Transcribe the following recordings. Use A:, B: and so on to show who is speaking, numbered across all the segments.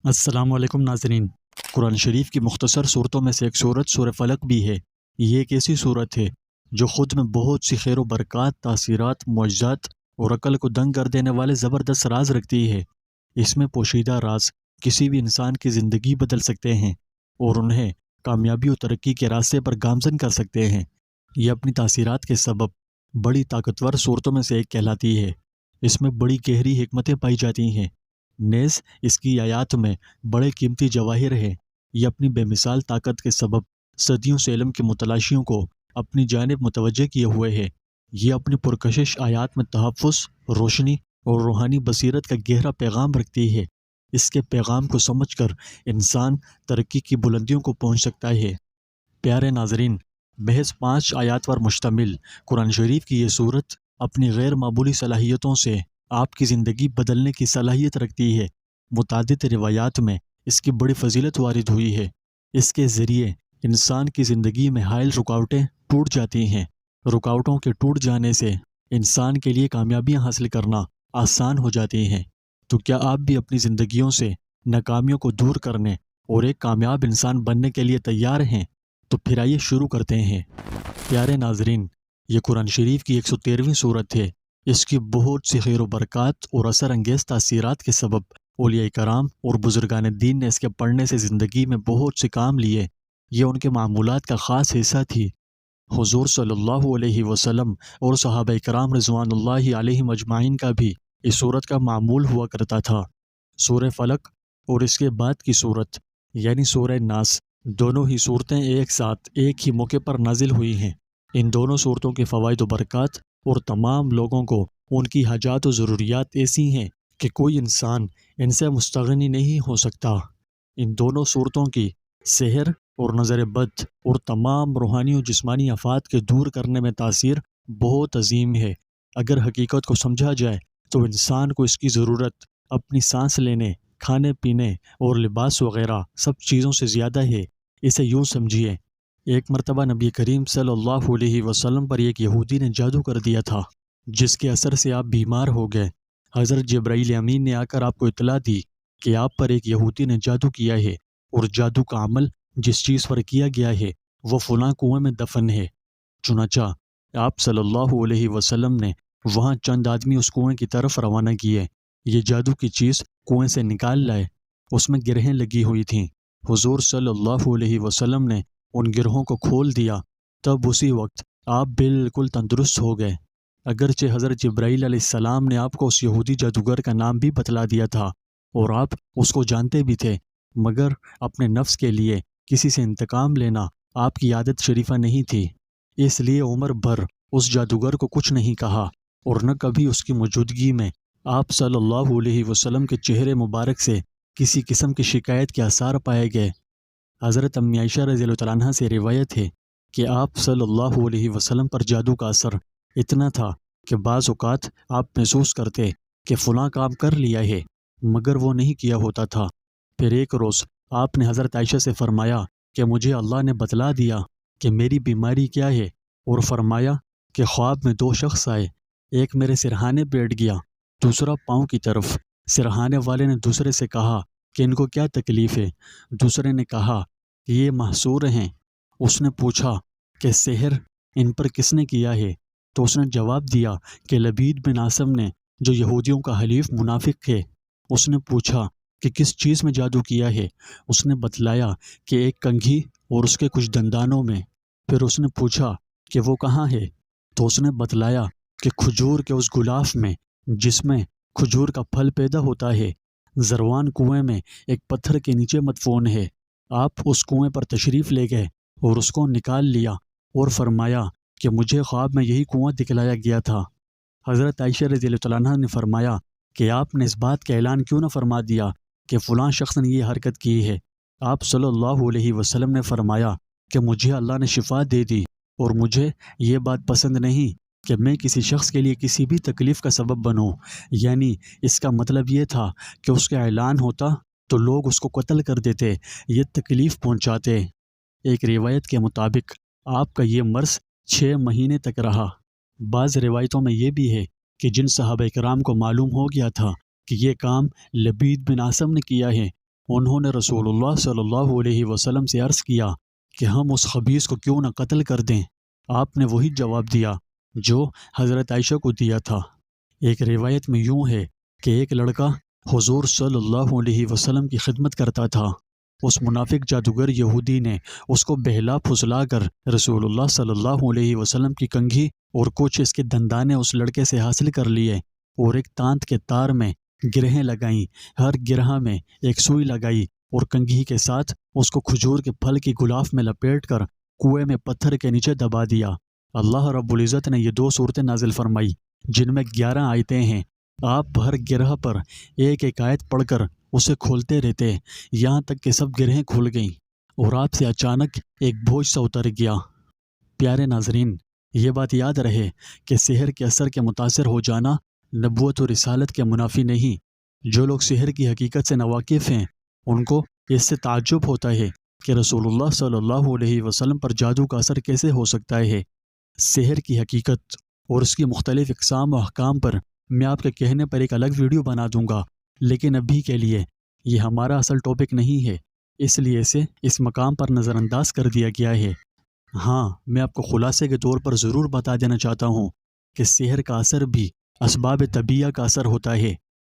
A: السلام علیکم ناظرین۔ قرآن شریف کی مختصر صورتوں میں سے ایک صورت سورہ فلق بھی ہے۔ یہ ایک ایسی صورت ہے جو خود میں بہت سی خیر و برکات، تاثیرات، معجزات اور عقل کو دنگ کر دینے والے زبردست راز رکھتی ہے۔ اس میں پوشیدہ راز کسی بھی انسان کی زندگی بدل سکتے ہیں اور انہیں کامیابی و ترقی کے راستے پر گامزن کر سکتے ہیں۔ یہ اپنی تاثیرات کے سبب بڑی طاقتور صورتوں میں سے ایک کہلاتی ہے۔ اس میں بڑی گہری حکمتیں پائی جاتی ہیں۔ نیز اس کی آیات میں بڑے قیمتی جواہر ہیں۔ یہ اپنی بے مثال طاقت کے سبب صدیوں سے علم کے متلاشیوں کو اپنی جانب متوجہ کیے ہوئے ہے۔ یہ اپنی پرکشش آیات میں تحفظ، روشنی اور روحانی بصیرت کا گہرا پیغام رکھتی ہے۔ اس کے پیغام کو سمجھ کر انسان ترقی کی بلندیوں کو پہنچ سکتا ہے۔ پیارے ناظرین، محض 5 آیات پر مشتمل قرآن شریف کی یہ صورت اپنی غیر معمولی صلاحیتوں سے آپ کی زندگی بدلنے کی صلاحیت رکھتی ہے۔ متعدد روایات میں اس کی بڑی فضیلت وارد ہوئی ہے۔ اس کے ذریعے انسان کی زندگی میں حائل رکاوٹیں ٹوٹ جاتی ہیں۔ رکاوٹوں کے ٹوٹ جانے سے انسان کے لیے کامیابیاں حاصل کرنا آسان ہو جاتی ہیں۔ تو کیا آپ بھی اپنی زندگیوں سے ناکامیوں کو دور کرنے اور ایک کامیاب انسان بننے کے لیے تیار ہیں؟ تو پھر آئیے شروع کرتے ہیں۔ پیارے ناظرین، یہ قرآن شریف کی 113ویں صورت ہے۔ اس کی بہت سی خیر و برکات اور اثر انگیز تاثیرات کے سبب اولیاء کرام اور بزرگان دین نے اس کے پڑھنے سے زندگی میں بہت سے کام لیے۔ یہ ان کے معمولات کا خاص حصہ تھی۔ حضور صلی اللہ علیہ وسلم اور صحابہ کرام رضوان اللہ علیہم اجمعین کا بھی اس صورت کا معمول ہوا کرتا تھا۔ سورہ فلق اور اس کے بعد کی صورت یعنی سورہ ناس، دونوں ہی صورتیں ایک ساتھ ایک ہی موقع پر نازل ہوئی ہیں۔ ان دونوں صورتوں کے فوائد و برکات اور تمام لوگوں کو ان کی حاجات و ضروریات ایسی ہیں کہ کوئی انسان ان سے مستغنی نہیں ہو سکتا۔ ان دونوں صورتوں کی سحر اور نظر بد اور تمام روحانی و جسمانی آفات کے دور کرنے میں تاثیر بہت عظیم ہے۔ اگر حقیقت کو سمجھا جائے تو انسان کو اس کی ضرورت اپنی سانس لینے، کھانے پینے اور لباس وغیرہ سب چیزوں سے زیادہ ہے۔ اسے یوں سمجھیے، ایک مرتبہ نبی کریم صلی اللہ علیہ وسلم پر ایک یہودی نے جادو کر دیا تھا، جس کے اثر سے آپ بیمار ہو گئے۔ حضرت جبرائیل امین نے آ کر آپ کو اطلاع دی کہ آپ پر ایک یہودی نے جادو کیا ہے اور جادو کا عمل جس چیز پر کیا گیا ہے وہ فلاں کنویں میں دفن ہے۔ چنانچہ آپ صلی اللہ علیہ وسلم نے وہاں چند آدمی اس کنویں کی طرف روانہ کیے۔ یہ جادو کی چیز کنویں سے نکال لائے۔ اس میں گرہیں لگی ہوئی تھیں۔ حضور صلی اللہ علیہ وسلم نے ان گرہوں کو کھول دیا۔ تب اسی وقت آپ بالکل تندرست ہو گئے۔ اگرچہ حضرت جبرائیل علیہ السلام نے آپ کو اس یہودی جادوگر کا نام بھی بتلا دیا تھا اور آپ اس کو جانتے بھی تھے، مگر اپنے نفس کے لیے کسی سے انتقام لینا آپ کی عادت شریفہ نہیں تھی۔ اس لیے عمر بھر اس جادوگر کو کچھ نہیں کہا اور نہ کبھی اس کی موجودگی میں آپ صلی اللہ علیہ وسلم کے چہرے مبارک سے کسی قسم کی شکایت کے آثار پائے گئے۔ حضرت امی عائشہ رضی اللہ تعالیٰ عنہا سے روایت ہے کہ آپ صلی اللہ علیہ وسلم پر جادو کا اثر اتنا تھا کہ بعض اوقات آپ محسوس کرتے کہ فلاں کام کر لیا ہے، مگر وہ نہیں کیا ہوتا تھا۔ پھر ایک روز آپ نے حضرت عائشہ سے فرمایا کہ مجھے اللہ نے بتلا دیا کہ میری بیماری کیا ہے، اور فرمایا کہ خواب میں 2 شخص آئے، ایک میرے سرہانے بیٹھ گیا، دوسرا پاؤں کی طرف۔ سرہانے والے نے دوسرے سے کہا کہ ان کو کیا تکلیف ہے؟ دوسرے نے کہا کہ یہ محصور ہیں۔ اس نے پوچھا کہ سحر ان پر کس نے کیا ہے؟ تو اس نے جواب دیا کہ لبید بن عاصم نے، جو یہودیوں کا حلیف منافق ہے۔ اس نے پوچھا کہ کس چیز میں جادو کیا ہے؟ اس نے بتلایا کہ ایک کنگھی اور اس کے کچھ دندانوں میں۔ پھر اس نے پوچھا کہ وہ کہاں ہے؟ تو اس نے بتلایا کہ کھجور کے اس غلاف میں جس میں کھجور کا پھل پیدا ہوتا ہے، زروان کنویں میں ایک پتھر کے نیچے مدفون ہے۔ آپ اس کنویں پر تشریف لے گئے اور اس کو نکال لیا اور فرمایا کہ مجھے خواب میں یہی کنواں دکھلایا گیا تھا۔ حضرت عائشہ رضی اللہ تعالیٰ عنہا نے فرمایا کہ آپ نے اس بات کا اعلان کیوں نہ فرما دیا کہ فلاں شخص نے یہ حرکت کی ہے؟ آپ صلی اللہ علیہ وسلم نے فرمایا کہ مجھے اللہ نے شفا دے دی اور مجھے یہ بات پسند نہیں کہ میں کسی شخص کے لیے کسی بھی تکلیف کا سبب بنوں۔ یعنی اس کا مطلب یہ تھا کہ اس کا اعلان ہوتا تو لوگ اس کو قتل کر دیتے، یہ تکلیف پہنچاتے۔ ایک روایت کے مطابق آپ کا یہ مرض 6 مہینے تک رہا۔ بعض روایتوں میں یہ بھی ہے کہ جن صحابہ کرام کو معلوم ہو گیا تھا کہ یہ کام لبید بن عاصم نے کیا ہے، انہوں نے رسول اللہ صلی اللہ علیہ وسلم سے عرض کیا کہ ہم اس خبیث کو کیوں نہ قتل کر دیں؟ آپ نے وہی جواب دیا جو حضرت عائشہ کو دیا تھا۔ ایک روایت میں یوں ہے کہ ایک لڑکا حضور صلی اللہ علیہ وسلم کی خدمت کرتا تھا۔ اس منافق جادوگر یہودی نے اس کو بہلا پھسلا کر رسول اللہ صلی اللہ علیہ وسلم کی کنگھی اور کچھ اس کے دندانے اس لڑکے سے حاصل کر لیے اور ایک تانت کے تار میں گرہیں لگائیں، ہر گرہ میں ایک سوئی لگائی اور کنگھی کے ساتھ اس کو کھجور کے پھل کی غلاف میں لپیٹ کر کنویں میں پتھر کے نیچے دبا دیا۔ اللہ رب العزت نے یہ 2 صورتیں نازل فرمائی جن میں 11 آیتیں ہیں۔ آپ ہر گرہ پر ایک ایک آیت پڑھ کر اسے کھولتے رہتے یہاں تک کہ سب گرہیں کھل گئیں اور آپ سے اچانک ایک بوجھ سا اتر گیا۔ پیارے ناظرین، یہ بات یاد رہے کہ سحر کے اثر کے متاثر ہو جانا نبوت و رسالت کے منافی نہیں۔ جو لوگ سحر کی حقیقت سے ناواقف ہیں ان کو اس سے تعجب ہوتا ہے کہ رسول اللہ صلی اللہ علیہ وسلم پر جادو کا اثر کیسے ہو سکتا ہے۔ سحر کی حقیقت اور اس کی مختلف اقسام و احکام پر میں آپ کے کہنے پر ایک الگ ویڈیو بنا دوں گا، لیکن ابھی کے لیے یہ ہمارا اصل ٹاپک نہیں ہے، اس لیے اسے اس مقام پر نظر انداز کر دیا گیا ہے۔ ہاں، میں آپ کو خلاصے کے طور پر ضرور بتا دینا چاہتا ہوں کہ سحر کا اثر بھی اسباب طبیعہ کا اثر ہوتا ہے،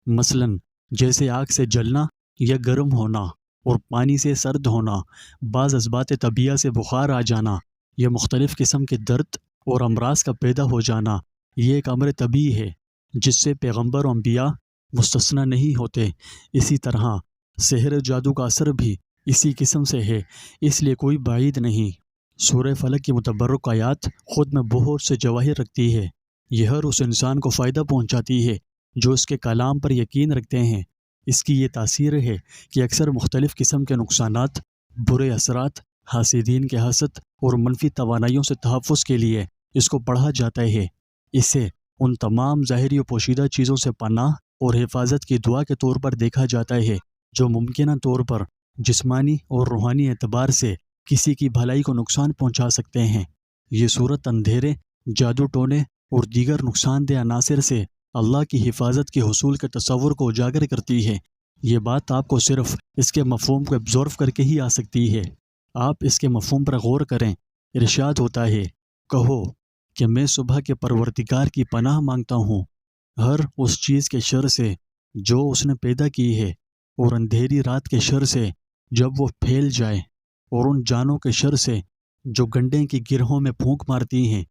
A: مثلاً جیسے آگ سے جلنا یا گرم ہونا اور پانی سے سرد ہونا، بعض اسباب طبیعہ سے بخار آ جانا یا مختلف قسم کے درد اور امراض کا پیدا ہو جانا، یہ ایک امر طبیعی ہے جس سے پیغمبر و انبیاء مستثنی نہیں ہوتے۔ اسی طرح سحر جادو کا اثر بھی اسی قسم سے ہے، اس لیے کوئی بعید نہیں۔ سورہ فلق کی متبرک آیات خود میں بہت سے جواہر رکھتی ہے، یہ ہر اس انسان کو فائدہ پہنچاتی ہے جو اس کے کلام پر یقین رکھتے ہیں۔ اس کی یہ تاثیر ہے کہ اکثر مختلف قسم کے نقصانات، برے اثرات، حاسدین کے حسد اور منفی توانائیوں سے تحفظ کے لیے اس کو پڑھا جاتا ہے۔ اسے ان تمام ظاہری و پوشیدہ چیزوں سے پناہ اور حفاظت کی دعا کے طور پر دیکھا جاتا ہے جو ممکنہ طور پر جسمانی اور روحانی اعتبار سے کسی کی بھلائی کو نقصان پہنچا سکتے ہیں۔ یہ صورت اندھیرے، جادو ٹونے اور دیگر نقصان دہ عناصر سے اللہ کی حفاظت کے حصول کے تصور کو اجاگر کرتی ہے۔ یہ بات آپ کو صرف اس کے مفہوم کو ایبزارو کر کے ہی آ سکتی ہے۔ آپ اس کے مفہوم پر غور کریں۔ ارشاد ہوتا ہے، کہو کہ میں صبح کے پروردگار کی پناہ مانگتا ہوں ہر اس چیز کے شر سے جو اس نے پیدا کی ہے، اور اندھیری رات کے شر سے جب وہ پھیل جائے، اور ان جانوں کے شر سے جو گنڈے کی گرہوں میں پھونک مارتی ہیں،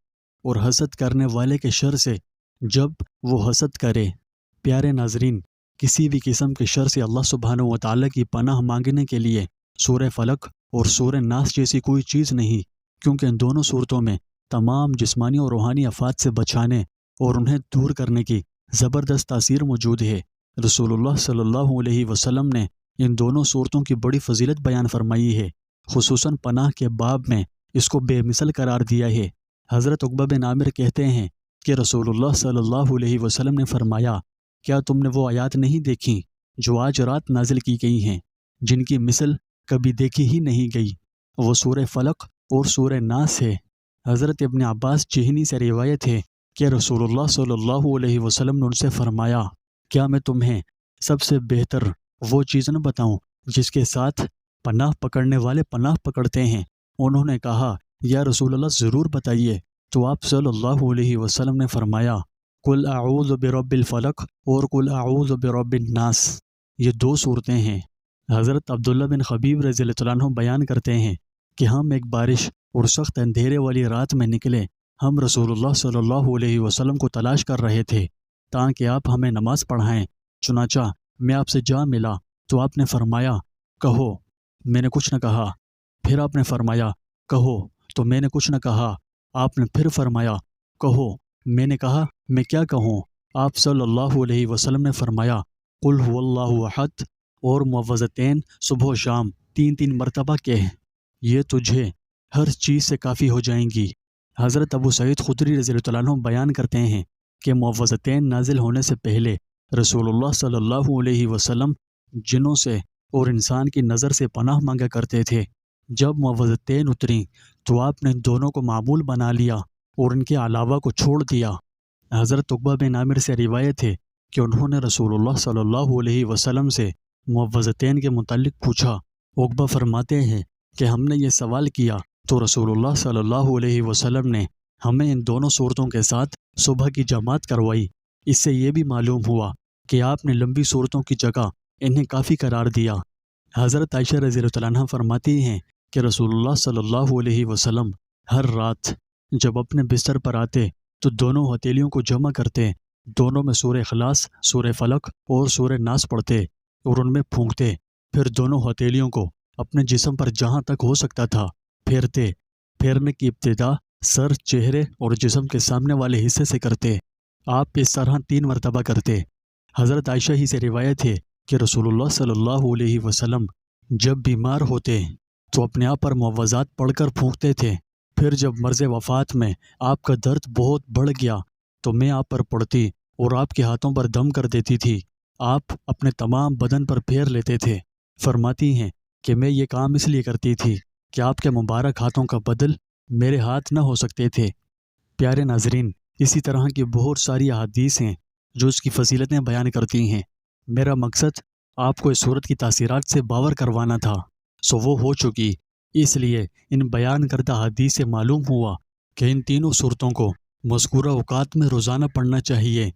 A: اور حسد کرنے والے کے شر سے جب وہ حسد کرے۔ پیارے ناظرین، کسی بھی قسم کے شر سے اللہ سبحانہ و تعالیٰ کی پناہ مانگنے کے لیے سورہ فلق اور سورہ ناس جیسی کوئی چیز نہیں، کیونکہ ان دونوں صورتوں میں تمام جسمانی اور روحانی آفات سے بچانے اور انہیں دور کرنے کی زبردست تاثیر موجود ہے۔ رسول اللہ صلی اللہ علیہ وسلم نے ان دونوں صورتوں کی بڑی فضیلت بیان فرمائی ہے، خصوصاً پناہ کے باب میں اس کو بے مثل قرار دیا ہے۔ حضرت عقبہ بن عامر کہتے ہیں کہ رسول اللہ صلی اللہ علیہ وسلم نے فرمایا، کیا تم نے وہ آیات نہیں دیکھیں جو آج رات نازل کی گئی ہیں، جن کی مثل کبھی دیکھی ہی نہیں گئی؟ وہ سورہ فلق اور سورہ ناس ہے۔ حضرت ابن عباس جہنی سے روایت ہے کہ رسول اللہ صلی اللہ علیہ وسلم نے ان سے فرمایا، کیا میں تمہیں سب سے بہتر وہ چیز نہ بتاؤں جس کے ساتھ پناہ پکڑنے والے پناہ پکڑتے ہیں؟ انہوں نے کہا، یا رسول اللہ ضرور بتائیے۔ تو آپ صلی اللہ علیہ وسلم نے فرمایا، قل اعوذ برب الفلق اور قل اعوذ برب الناس، یہ 2 صورتیں ہیں۔ حضرت عبداللہ بن خبیب رضی اللہ عنہ بیان کرتے ہیں کہ ہم ایک بارش اور سخت اندھیرے والی رات میں نکلے، ہم رسول اللہ صلی اللہ علیہ وسلم کو تلاش کر رہے تھے تاکہ آپ ہمیں نماز پڑھائیں۔ چنانچہ میں آپ سے جا ملا تو آپ نے فرمایا، کہو۔ میں نے کچھ نہ کہا۔ پھر آپ نے فرمایا، کہو، تو میں نے کچھ نہ کہا۔ آپ نے پھر فرمایا، کہو۔ میں نے کہا، میں کیا کہوں؟ آپ صلی اللہ علیہ وسلم نے فرمایا، قل هو اللہ احد اور معوذتین صبح و شام 3 مرتبہ کہہ، یہ تجھے ہر چیز سے کافی ہو جائیں گی۔ حضرت ابو سعید خدری رضی اللہ عنہ بیان کرتے ہیں کہ معوذتین نازل ہونے سے پہلے رسول اللہ صلی اللہ علیہ وسلم جنوں سے اور انسان کی نظر سے پناہ مانگا کرتے تھے۔ جب معوذتین اتریں تو آپ نے دونوں کو معمول بنا لیا اور ان کے علاوہ کو چھوڑ دیا۔ حضرت عقبہ بن عامر سے روایت ہے کہ انہوں نے رسول اللہ صلی اللہ علیہ وسلم سے معوذتین کے متعلق پوچھا۔ عقبہ فرماتے ہیں کہ ہم نے یہ سوال کیا تو رسول اللہ صلی اللہ علیہ وسلم نے ہمیں ان دونوں صورتوں کے ساتھ صبح کی جماعت کروائی۔ اس سے یہ بھی معلوم ہوا کہ آپ نے لمبی صورتوں کی جگہ انہیں کافی قرار دیا۔ حضرت عائشہ رضی اللہ عنہا فرماتی ہیں کہ رسول اللہ صلی اللہ علیہ وسلم ہر رات جب اپنے بستر پر آتے تو دونوں ہتھیلیوں کو جمع کرتے، دونوں میں سورہ اخلاص، سورہ فلق اور سورہ ناس پڑھتے اور ان میں پھونکتے، پھر دونوں ہتھیلیوں کو اپنے جسم پر جہاں تک ہو سکتا تھا پھیرتے۔ پھیرنے کی ابتدا سر، چہرے اور جسم کے سامنے والے حصے سے کرتے۔ آپ اس طرح 3 مرتبہ کرتے۔ حضرت عائشہ ہی سے روایت ہے کہ رسول اللہ صلی اللہ علیہ وسلم جب بیمار ہوتے تو اپنے آپ پر معوذات پڑھ کر پھونکتے تھے۔ پھر جب مرض وفات میں آپ کا درد بہت بڑھ گیا تو میں آپ پر پڑتی اور آپ کے ہاتھوں پر دم کر دیتی تھی۔ آپ اپنے تمام بدن پر پھیر لیتے تھے۔ فرماتی ہیں کہ میں یہ کام اس لیے کرتی تھی کہ آپ کے مبارک ہاتھوں کا بدل میرے ہاتھ نہ ہو سکتے تھے۔ پیارے ناظرین، اسی طرح کی بہت ساری احادیث ہیں جو اس کی فضیلتیں بیان کرتی ہیں۔ میرا مقصد آپ کو اس صورت کی تاثیرات سے باور کروانا تھا، سو وہ ہو چکی۔ اس لیے ان بیان کردہ احادیث سے معلوم ہوا کہ ان تینوں صورتوں کو مذکورہ اوقات میں روزانہ پڑھنا چاہیے۔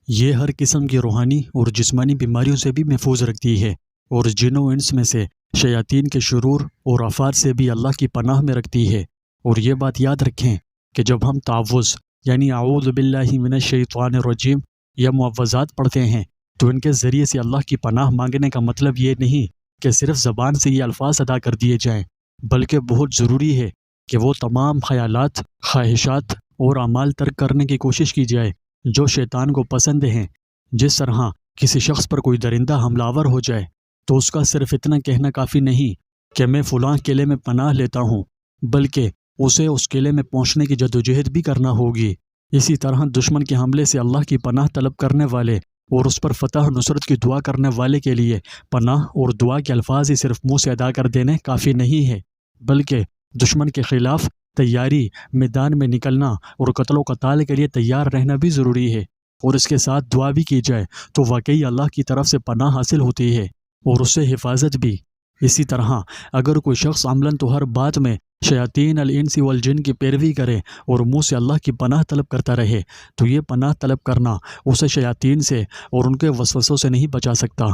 A: یہ ہر قسم کی روحانی اور جسمانی بیماریوں سے بھی محفوظ رکھتی ہے اور جن و انس میں سے شیاطین کے شرور اور آفات سے بھی اللہ کی پناہ میں رکھتی ہے۔ اور یہ بات یاد رکھیں کہ جب ہم تعوذ یعنی اعوذ باللہ من الشیطان الرجیم یا معوذات پڑھتے ہیں تو ان کے ذریعے سے اللہ کی پناہ مانگنے کا مطلب یہ نہیں کہ صرف زبان سے یہ الفاظ ادا کر دیے جائیں، بلکہ بہت ضروری ہے کہ وہ تمام خیالات، خواہشات اور اعمال ترک کرنے کی کوشش کی جائے جو شیطان کو پسند ہیں۔ جس طرح کسی شخص پر کوئی درندہ حملہ آور ہو جائے تو اس کا صرف اتنا کہنا کافی نہیں کہ میں فلاں قلعے میں پناہ لیتا ہوں، بلکہ اسے اس قلعے میں پہنچنے کی جدوجہد بھی کرنا ہوگی۔ اسی طرح دشمن کے حملے سے اللہ کی پناہ طلب کرنے والے اور اس پر فتح نصرت کی دعا کرنے والے کے لیے پناہ اور دعا کے الفاظ ہی صرف منہ سے ادا کر دینے کافی نہیں ہے، بلکہ دشمن کے خلاف تیاری، میدان میں نکلنا اور قتل و قتال کے لیے تیار رہنا بھی ضروری ہے، اور اس کے ساتھ دعا بھی کی جائے تو واقعی اللہ کی طرف سے پناہ حاصل ہوتی ہے اور اس سے حفاظت بھی۔ اسی طرح اگر کوئی شخص عملاً تو ہر بات میں شیاطین الانس والجن کی پیروی کرے اور منہ سے اللہ کی پناہ طلب کرتا رہے تو یہ پناہ طلب کرنا اسے شیاطین سے اور ان کے وسوسوں سے نہیں بچا سکتا۔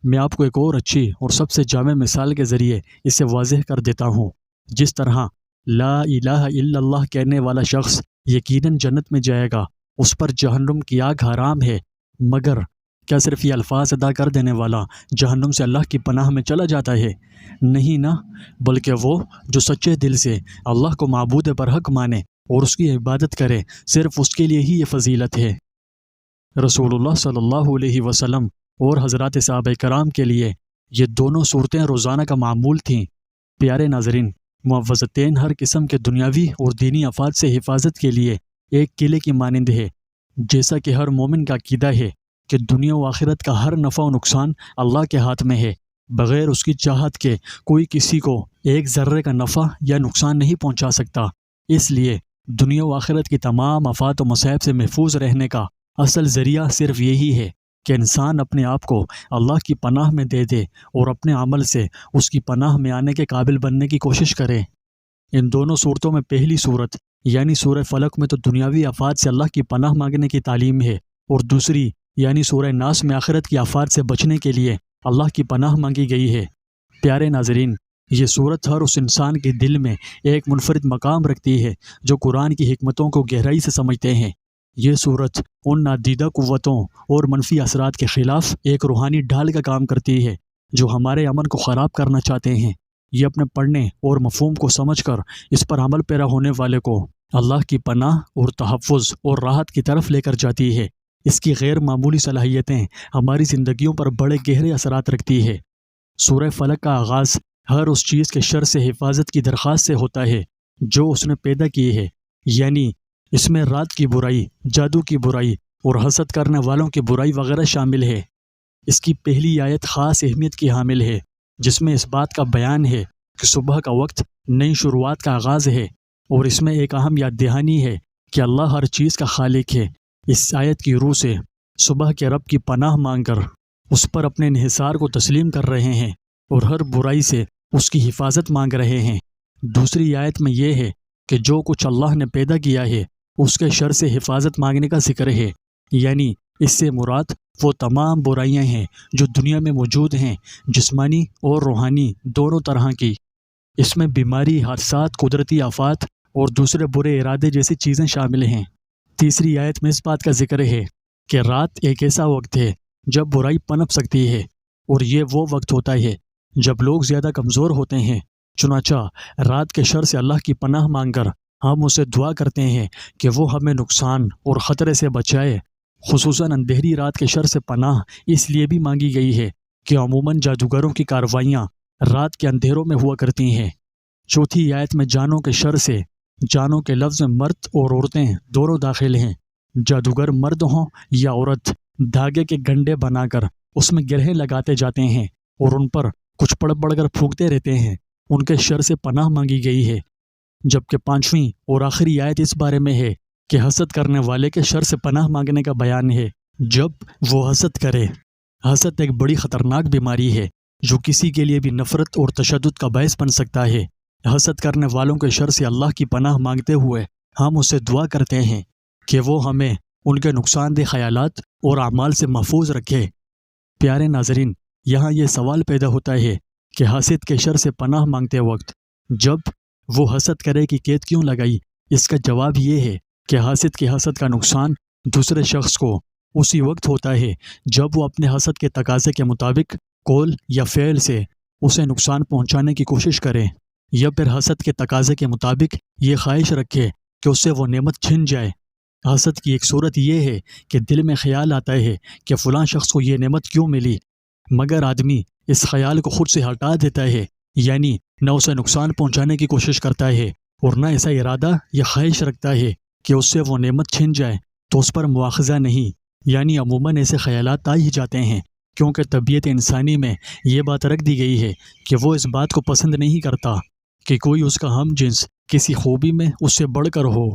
A: میں آپ کو ایک اور اچھی اور سب سے جامع مثال کے ذریعے اسے واضح کر دیتا ہوں۔ جس طرح لا الہ الا اللہ کہنے والا شخص یقیناً جنت میں جائے گا، اس پر جہنم کی آگ حرام ہے، مگر کیا صرف یہ الفاظ ادا کر دینے والا جہنم سے اللہ کی پناہ میں چلا جاتا ہے؟ نہیں نا، بلکہ وہ جو سچے دل سے اللہ کو معبود برحق مانے اور اس کی عبادت کرے، صرف اس کے لیے ہی یہ فضیلت ہے۔ رسول اللہ صلی اللہ علیہ وسلم اور حضرات صحابہ کرام کے لیے یہ دونوں صورتیں روزانہ کا معمول تھیں۔ پیارے ناظرین، معوذتین ہر قسم کے دنیاوی اور دینی آفات سے حفاظت کے لیے ایک قلعے کی مانند ہے۔ جیسا کہ ہر مومن کا عقیدہ ہے کہ دنیا و آخرت کا ہر نفع و نقصان اللہ کے ہاتھ میں ہے، بغیر اس کی چاہت کے کوئی کسی کو ایک ذرے کا نفع یا نقصان نہیں پہنچا سکتا۔ اس لیے دنیا و آخرت کی تمام آفات و مصائب سے محفوظ رہنے کا اصل ذریعہ صرف یہی ہے کہ انسان اپنے آپ کو اللہ کی پناہ میں دے دے اور اپنے عمل سے اس کی پناہ میں آنے کے قابل بننے کی کوشش کرے۔ ان دونوں صورتوں میں پہلی صورت یعنی سورہ فلق میں تو دنیاوی آفات سے اللہ کی پناہ مانگنے کی تعلیم ہے، اور دوسری یعنی سورہ ناس میں آخرت کی آفات سے بچنے کے لیے اللہ کی پناہ مانگی گئی ہے۔ پیارے ناظرین، یہ صورت ہر اس انسان کے دل میں ایک منفرد مقام رکھتی ہے جو قرآن کی حکمتوں کو گہرائی سے سمجھتے ہیں۔ یہ صورت ان نادیدہ قوتوں اور منفی اثرات کے خلاف ایک روحانی ڈھال کا کام کرتی ہے جو ہمارے امن کو خراب کرنا چاہتے ہیں۔ یہ اپنے پڑھنے اور مفہوم کو سمجھ کر اس پر عمل پیرا ہونے والے کو اللہ کی پناہ اور تحفظ اور راحت کی طرف لے کر جاتی ہے۔ اس کی غیر معمولی صلاحیتیں ہماری زندگیوں پر بڑے گہرے اثرات رکھتی ہے۔ سورہ فلق کا آغاز ہر اس چیز کے شر سے حفاظت کی درخواست سے ہوتا ہے جو اس نے پیدا کی ہے، یعنی اس میں رات کی برائی، جادو کی برائی اور حسد کرنے والوں کی برائی وغیرہ شامل ہے۔ اس کی پہلی آیت خاص اہمیت کی حامل ہے جس میں اس بات کا بیان ہے کہ صبح کا وقت نئی شروعات کا آغاز ہے، اور اس میں ایک اہم یاد دہانی ہے کہ اللہ ہر چیز کا خالق ہے۔ اس آیت کی روح سے صبح کے رب کی پناہ مانگ کر اس پر اپنے انحصار کو تسلیم کر رہے ہیں اور ہر برائی سے اس کی حفاظت مانگ رہے ہیں۔ دوسری آیت میں یہ ہے کہ جو کچھ اللہ نے پیدا کیا ہے اس کے شر سے حفاظت مانگنے کا ذکر ہے، یعنی اس سے مراد وہ تمام برائیاں ہیں جو دنیا میں موجود ہیں، جسمانی اور روحانی دونوں طرح کی۔ اس میں بیماری، حادثات، قدرتی آفات اور دوسرے برے ارادے جیسی چیزیں شامل ہیں۔ تیسری آیت میں اس بات کا ذکر ہے کہ رات ایک ایسا وقت ہے جب برائی پنپ سکتی ہے، اور یہ وہ وقت ہوتا ہے جب لوگ زیادہ کمزور ہوتے ہیں۔ چنانچہ رات کے شر سے اللہ کی پناہ مانگ کر ہم اسے دعا کرتے ہیں کہ وہ ہمیں نقصان اور خطرے سے بچائے۔ خصوصاً اندھیری رات کے شر سے پناہ اس لیے بھی مانگی گئی ہے کہ عموماً جادوگروں کی کاروائیاں رات کے اندھیروں میں ہوا کرتی ہیں۔ چوتھی آیت میں جانوں کے شر سے، جانوں کے لفظ میں مرد اور عورتیں دونوں داخل ہیں۔ جادوگر مرد ہوں یا عورت، دھاگے کے گنڈے بنا کر اس میں گرہیں لگاتے جاتے ہیں اور ان پر کچھ پڑھ پڑھ کر پھونکتے رہتے ہیں، ان کے شر سے پناہ مانگی گئی ہے۔ جبکہ پانچویں اور آخری آیت اس بارے میں ہے کہ حسد کرنے والے کے شر سے پناہ مانگنے کا بیان ہے جب وہ حسد کرے۔ حسد ایک بڑی خطرناک بیماری ہے جو کسی کے لیے بھی نفرت اور تشدد کا باعث بن سکتا ہے۔ حسد کرنے والوں کے شر سے اللہ کی پناہ مانگتے ہوئے ہم اسے دعا کرتے ہیں کہ وہ ہمیں ان کے نقصان دہ خیالات اور اعمال سے محفوظ رکھے۔ پیارے ناظرین، یہاں یہ سوال پیدا ہوتا ہے کہ حاسد کے شر سے پناہ مانگتے وقت جب وہ حسد کرے کی قید کیوں لگائی؟ اس کا جواب یہ ہے کہ حاسد کے حسد کا نقصان دوسرے شخص کو اسی وقت ہوتا ہے جب وہ اپنے حسد کے تقاضے کے مطابق قول یا فعل سے اسے نقصان پہنچانے کی کوشش کرے، یا پھر حسد کے تقاضے کے مطابق یہ خواہش رکھے کہ اس سے وہ نعمت چھن جائے۔ حسد کی ایک صورت یہ ہے کہ دل میں خیال آتا ہے کہ فلاں شخص کو یہ نعمت کیوں ملی، مگر آدمی اس خیال کو خود سے ہٹا دیتا ہے، یعنی نہ اسے نقصان پہنچانے کی کوشش کرتا ہے اور نہ ایسا ارادہ یا خواہش رکھتا ہے کہ اس سے وہ نعمت چھن جائے تو اس پر مواخذہ نہیں، یعنی عموماً ایسے خیالات آ ہی جاتے ہیں کیونکہ طبیعت انسانی میں یہ بات رکھ دی گئی ہے کہ وہ اس بات کو پسند نہیں کرتا کہ کوئی اس کا ہم جنس کسی خوبی میں اس سے بڑھ کر ہو۔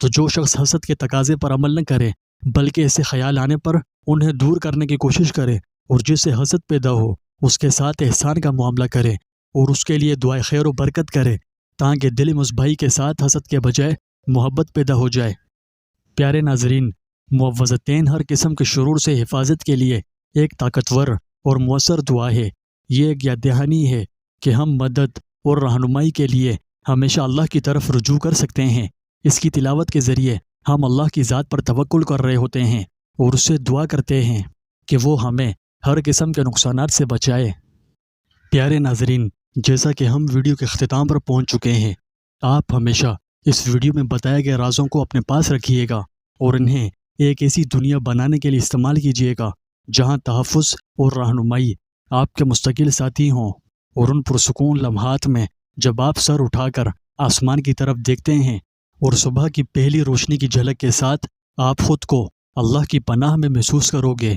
A: تو جو شخص حسد کے تقاضے پر عمل نہ کرے بلکہ ایسے خیال آنے پر انہیں دور کرنے کی کوشش کرے اور جس سے حسد پیدا ہو اس کے ساتھ احسان کا معاملہ کرے اور اس کے لیے دعائے خیر و برکت کرے تاکہ دل میں اس بھائی کے ساتھ حسد کے بجائے محبت پیدا ہو جائے۔ پیارے ناظرین، معوذتین ہر قسم کے شرور سے حفاظت کے لیے ایک طاقتور اور مؤثر دعا ہے۔ یہ ایک یاد دہانی ہے کہ ہم مدد اور رہنمائی کے لیے ہمیشہ اللہ کی طرف رجوع کر سکتے ہیں۔ اس کی تلاوت کے ذریعے ہم اللہ کی ذات پر توکل کر رہے ہوتے ہیں اور اس سے دعا کرتے ہیں کہ وہ ہمیں ہر قسم کے نقصانات سے بچائے۔ پیارے ناظرین، جیسا کہ ہم ویڈیو کے اختتام پر پہنچ چکے ہیں، آپ ہمیشہ اس ویڈیو میں بتائے گئے رازوں کو اپنے پاس رکھیے گا اور انہیں ایک ایسی دنیا بنانے کے لیے استعمال کیجیے گا جہاں تحفظ اور رہنمائی آپ کے مستقل ساتھی ہوں، اور ان پرسکون لمحات میں جب آپ سر اٹھا کر آسمان کی طرف دیکھتے ہیں اور صبح کی پہلی روشنی کی جھلک کے ساتھ آپ خود کو اللہ کی پناہ میں محسوس کرو گے۔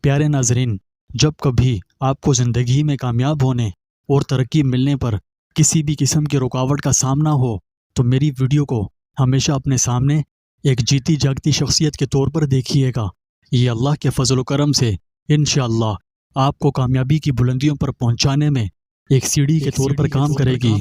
A: پیارے ناظرین، جب کبھی آپ کو زندگی میں کامیاب ہونے اور ترقی ملنے پر کسی بھی قسم کی رکاوٹ کا سامنا ہو تو میری ویڈیو کو ہمیشہ اپنے سامنے ایک جیتی جاگتی شخصیت کے طور پر دیکھیے گا۔ یہ اللہ کے فضل و کرم سے انشاءاللہ آپ کو کامیابی کی بلندیوں پر پہنچانے میں ایک سیڑھی کے طور پر کام کرے گی۔